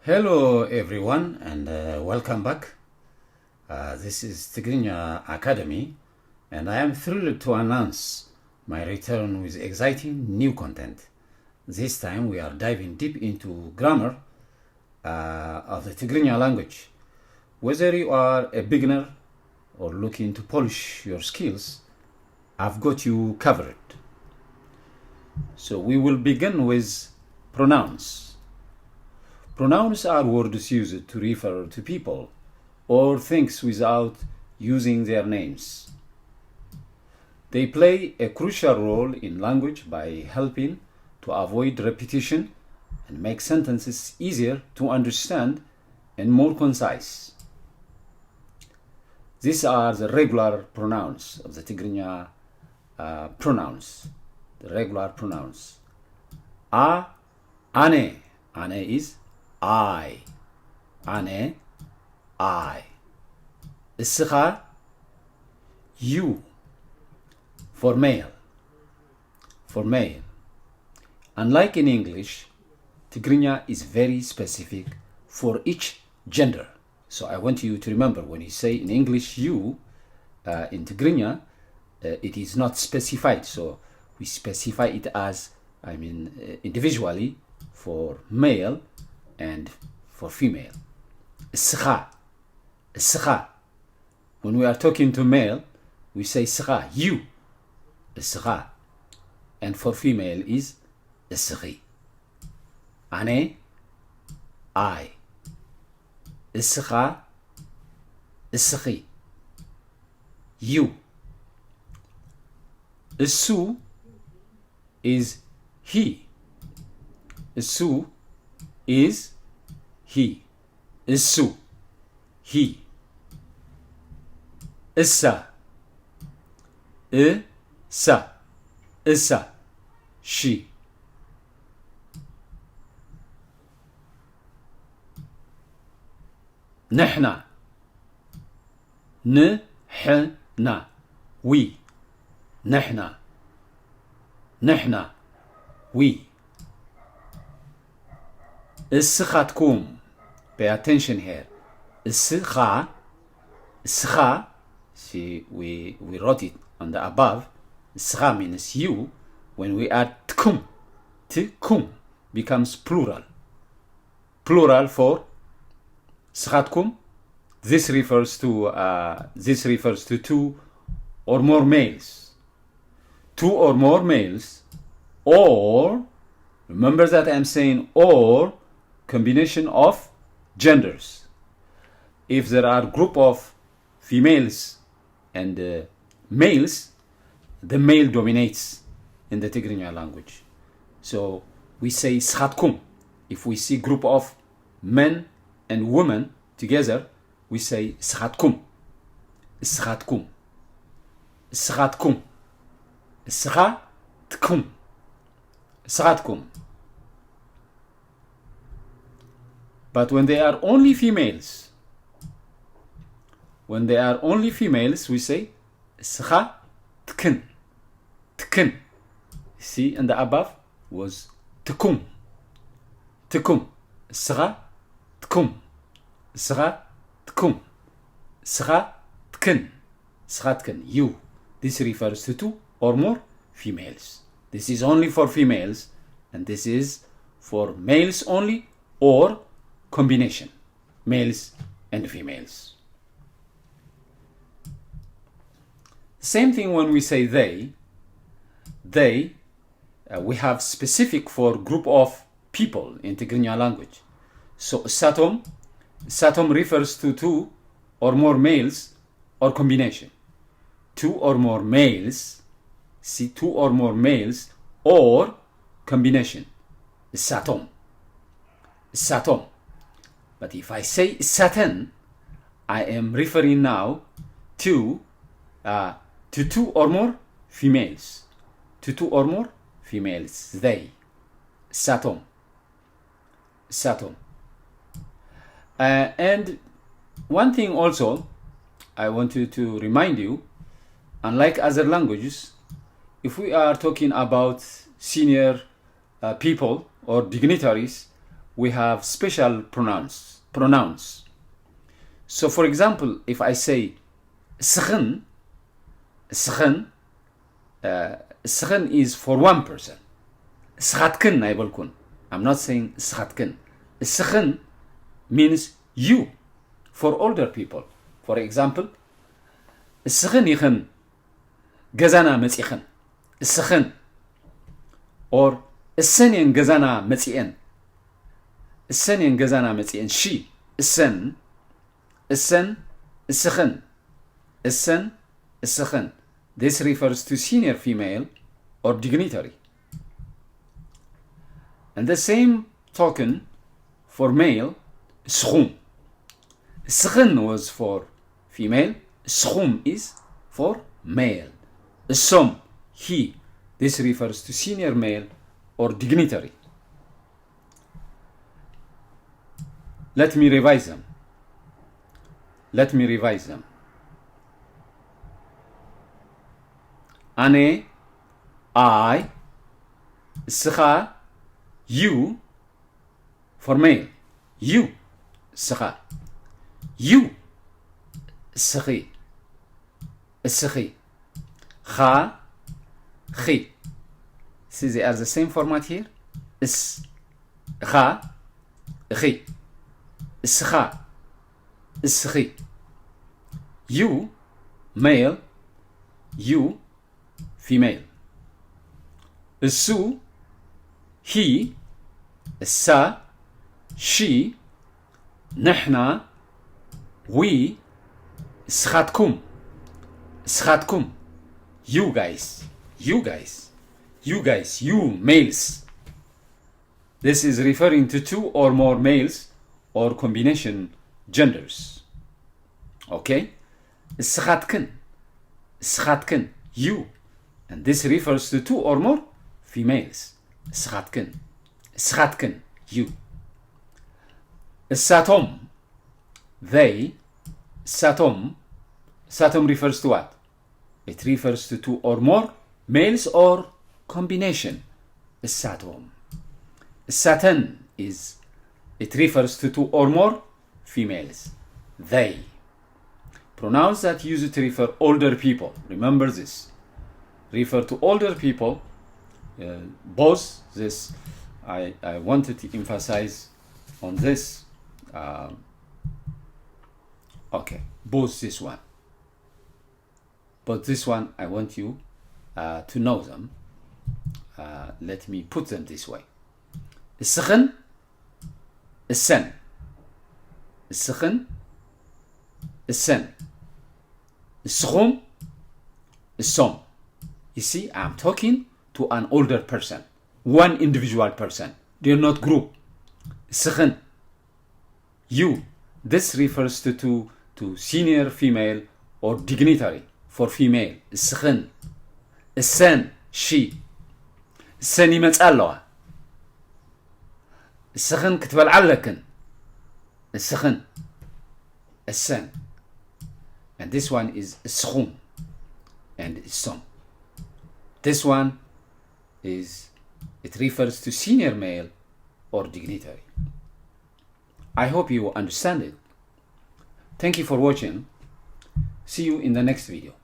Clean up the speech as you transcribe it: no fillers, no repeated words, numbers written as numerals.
Hello everyone and welcome back. This is Tigrinya Academy and I am thrilled to announce my return with exciting new content. This time we are diving deep into grammar of the Tigrinya language. Whether you are a beginner or looking to polish your skills, I've got you covered. So we will begin with pronouns. Pronouns are words used to refer to people or things without using their names. They play a crucial role in language by helping to avoid repetition and make sentences easier to understand and more concise. These are the regular pronouns of the Tigrinya pronouns. The regular pronouns. Ane. Ane is I. Ane, I. Isra, you. For male. For male. Unlike in English, Tigrinya is very specific for each gender. So I want you to remember when you say in English you, in Tigrinya, it is not specified. So we specify it as, individually for male and for female. Sra. Sra. When we are talking to male, we say sra, you. Sra. And for female is sri. Ane, I. Sra, sri. You. Su is he. Su is he. Su, he. Issa. Issa. Issa, she. نحنا. نحنا. we. نحنا. نحنا. we. السخاتكم. Pay attention here. السخا. السخا. See, we wrote it on the above. السخا means you. When we add tkum, tkum becomes plural. Plural for سخاتكم. This refers to two or more males. Two or more males, or remember that I'm saying or combination of genders. If there are group of females and males, the male dominates in the Tigrinya language. So we say shatkum. If we see group of men and women together, we say shatkum. Shatkum. Shatkum. Shatkum. Shatkum. But when they are only females, we say shatkin. Tkin. See, and the above was tkum. Tkum. Shatkum. Shatkum. Shatkin. Shatkin. You. This refers to two or more females. This is only for females, and this is for males only or combination, males and females. Same thing when we say they. We have specific for group of people in Tigrinya language. So satom refers to two or more males or combination. Two or more males, see, two or more males or combination. Satom. But if I say satin, I am referring now to two or more females. To two or more females. They. Satom. And one thing also, I want to remind you, unlike other languages, if we are talking about senior people or dignitaries, we have special pronouns. So for example, if I say skhn, skhn is for one person. Schatkun አይበልኩን. I'm not saying schatkun. Skhn means you for older people. For example, skhn ይኽን ገዛና መጺኽን. Skhn or እሰኔን ገዛና መጺኤን. እሰኔን ገዛና መጺኤን. She እሰን እሰን እስኽን እሰን እስኽን. This refers to senior female or dignitary. And the same token for male, schum. Schn was for female, schum is for male. Som, he. This refers to senior male or dignitary. Let me revise them. Ane, I, scha, you for male. You, scha. You, schi. Schi. Cha, chi. See, they are the same format here. Is, cha, chi. Scha, schi. You, male. You, female. Su, he, sa, she, نحنا, we, سخاتكم, سخاتكم. You guys, you males. This is referring to two or more males or combination genders. Okay? سخاتكن, سخاتكن, you. And this refers to two or more females. سخاتكن, سخاتكن, you. Satom, they. Satom refers to what? It refers to two or more males or combination. Satom. Satan it refers to two or more females. They. Pronouns that use to refer older people. Remember this. Refer to older people. Both this, I wanted to emphasize on this. Okay, both this one. But this one, I want you to know them. Let me put them this way. السخن, السن. السخن, السن. السخوم, السوم. You see, I'm talking to an older person, one individual person. They're not group. السخن, you. This refers to senior female or dignitary for female. السخن. السن, she. السن يمتصالوا. السخن كتبلع لكن. السخن. السن. And this one is السخوم and السوم. This one it refers to senior male or dignitary. I hope you understand it. Thank you for watching. See you in the next video.